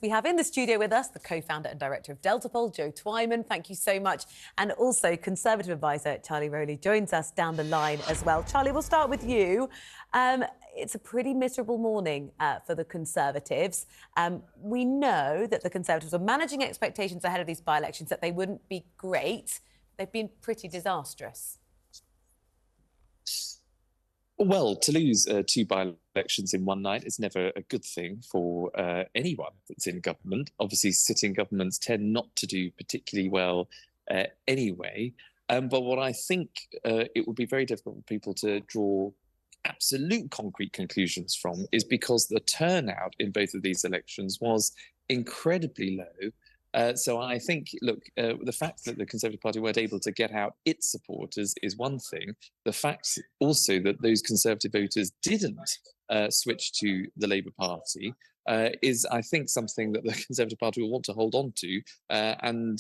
We have in the studio with us the co-founder and director of Delta Poll, Joe Twyman. Thank you so much. And also Conservative advisor Charlie Rowley joins us down the line as well. Charlie, we'll start with you. It's a pretty miserable morning for the Conservatives. We know that the Conservatives are managing expectations ahead of these by-elections, that they wouldn't be great. They've been pretty disastrous. Well, to lose two by-elections in one night is never a good thing for anyone that's in government. Obviously, sitting governments tend not to do particularly well anyway. But what I think it would be very difficult for people to draw absolute concrete conclusions from is because the turnout in both of these elections was incredibly low. So I think, look, the fact that the Conservative Party weren't able to get out its supporters is one thing. The fact also that those Conservative voters didn't switch to the Labour Party is, I think, something that the Conservative Party will want to hold on to and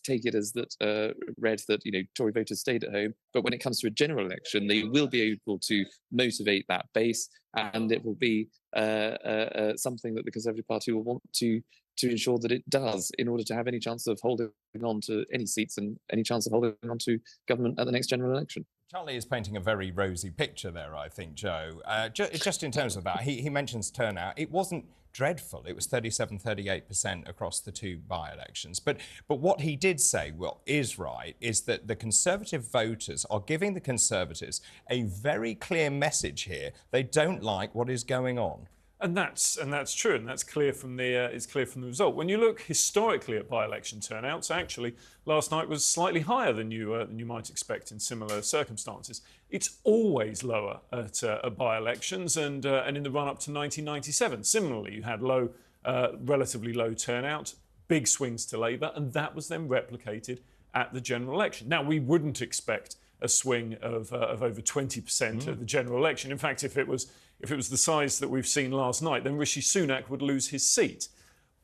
take it as that read that, Tory voters stayed at home. But when it comes to a general election, they will be able to motivate that base, and it will be something that the Conservative Party will want to ensure that it does in order to have any chance of holding on to any seats and any chance of holding on to government at the next general election. Charlie is painting a very rosy picture there, I think, Joe. Just in terms of that, he mentions turnout. It wasn't dreadful. It was 37-38% across the two by-elections. But what he did say, is right, is that the Conservative voters are giving the Conservatives a very clear message here. They don't like what is going on. And that's true, and that's clear from the result. When you look historically at by-election turnouts, actually last night was slightly higher than you might expect in similar circumstances. It's always lower at by-elections, and in the run-up to 1997, similarly, you had relatively low turnout, big swings to Labour, and that was then replicated at the general election. Now, we wouldn't expect a swing of over 20% at the general election. In fact, if it was the size that we've seen last night, then Rishi Sunak would lose his seat.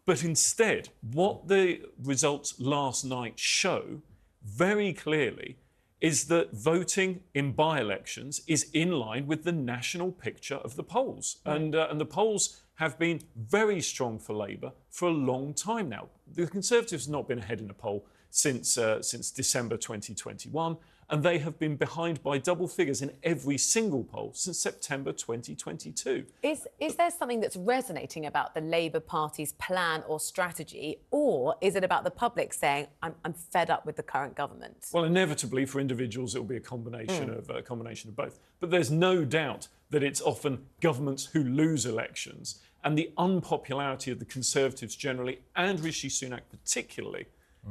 But instead, what the results last night show very clearly is that voting in by-elections is in line with the national picture of the polls. And the polls have been very strong for Labour for a long time now. The Conservatives have not been ahead in a poll since December 2021, and they have been behind by double figures in every single poll since September 2022. Is there something that's resonating about the Labour Party's plan or strategy, or is it about the public saying, I'm fed up with the current government? Well, inevitably for individuals, it will be a combination of both. But there's no doubt that it's often governments who lose elections, and the unpopularity of the Conservatives generally, and Rishi Sunak particularly,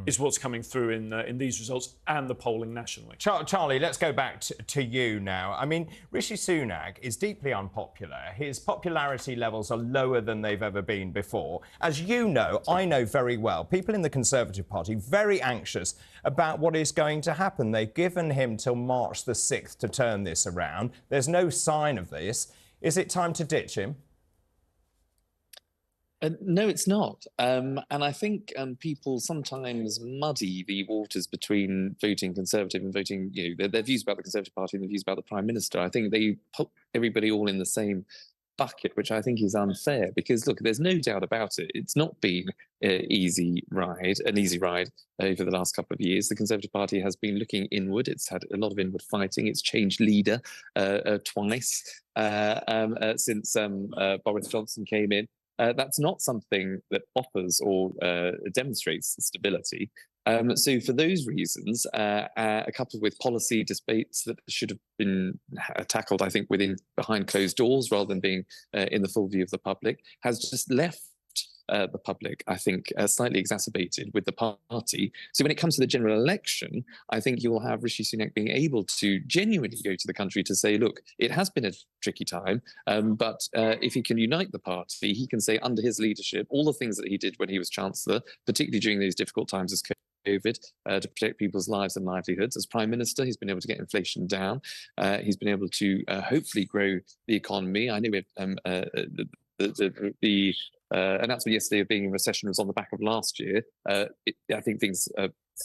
is what's coming through in these results and the polling nationally. Charlie, let's go back to you now. I mean, Rishi Sunak is deeply unpopular. His popularity levels are lower than they've ever been before. As you know, I know very well, people in the Conservative Party very anxious about what is going to happen. They've given him till March the 6th to turn this around. There's no sign of this. Is it time to ditch him? No, it's not. And I think people sometimes muddy the waters between voting Conservative and voting, their views about the Conservative Party and their views about the Prime Minister. I think they put everybody all in the same bucket, which I think is unfair because, look, there's no doubt about it. It's not been an easy ride over the last couple of years. The Conservative Party has been looking inward. It's had a lot of inward fighting. It's changed leader twice since Boris Johnson came in. That's not something that offers or demonstrates stability. So for those reasons, coupled with policy debates that should have been tackled, I think, behind closed doors rather than being in the full view of the public, has just left the public, I think, slightly exacerbated with the party. So when it comes to the general election, I think you will have Rishi Sunak being able to genuinely go to the country to say, look, it has been a tricky time, but if he can unite the party, he can say under his leadership, all the things that he did when he was Chancellor, particularly during those difficult times as COVID, to protect people's lives and livelihoods. As Prime Minister, he's been able to get inflation down. He's been able to hopefully grow the economy. I know we have the announcement yesterday of being in recession was on the back of last year. I think things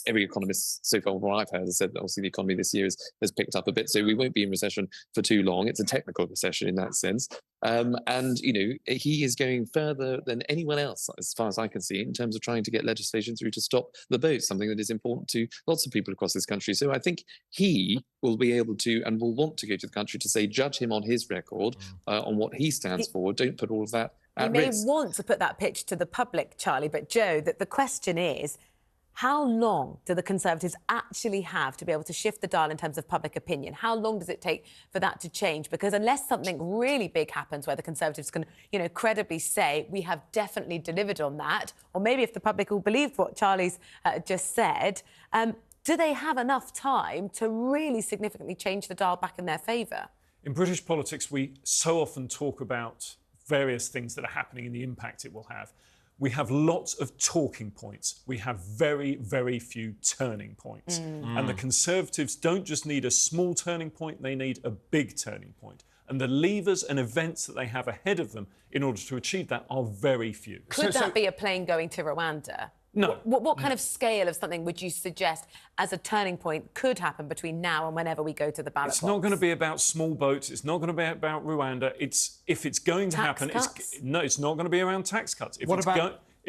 every economist so far, what I've heard, has said that obviously the economy this year has picked up a bit, so we won't be in recession for too long. It's a technical recession in that sense. And, you know, he is going further than anyone else, as far as I can see, in terms of trying to get legislation through to stop the boat, something that is important to lots of people across this country. So I think he will be able to and will want to go to the country to say, judge him on his record, on what he stands for. Don't put all of that at risk. You may want to put that pitch to the public, Charlie, but Joe, that the question is, how long do the Conservatives actually have to be able to shift the dial in terms of public opinion? How long does it take for that to change? Because unless something really big happens where the Conservatives can, you know, credibly say, we have definitely delivered on that, or maybe if the public will believe what Charlie's just said, do they have enough time to really significantly change the dial back in their favour? In British politics, we so often talk about various things that are happening and the impact it will have. We have lots of talking points. We have very, very few turning points. And the Conservatives don't just need a small turning point, they need a big turning point. And the levers and events that they have ahead of them in order to achieve that are very few. Could that be a plane going to Rwanda? No. What kind of scale of something would you suggest as a turning point could happen between now and whenever we go to the ballot box? It's not going to be about small boats. It's not going to be about Rwanda. If it's going to happen, it's not going to be around tax cuts.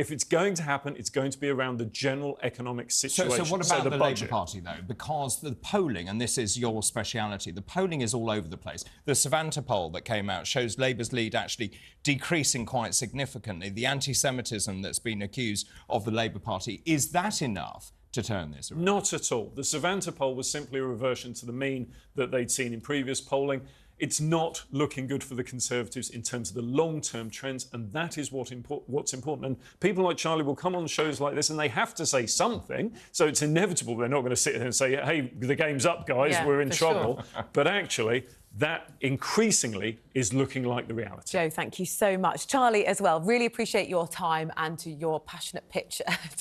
If it's going to happen, it's going to be around the general economic situation. So what about the budget? Labour Party, though? Because the polling, and this is your speciality, the polling is all over the place. The Savanta poll that came out shows Labour's lead actually decreasing quite significantly. The anti-Semitism that's been accused of the Labour Party, is that enough to turn this around? Not at all. The Savanta poll was simply a reversion to the mean that they'd seen in previous polling. It's not looking good for the Conservatives in terms of the long-term trends, and that is what's important. And people like Charlie will come on shows like this and they have to say something, so it's inevitable they're not going to sit there and say, hey, the game's up, guys, we're in trouble. Sure. But actually, that increasingly is looking like the reality. Joe, thank you so much. Charlie as well, really appreciate your time and to your passionate pitch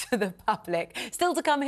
to the public. Still to come here.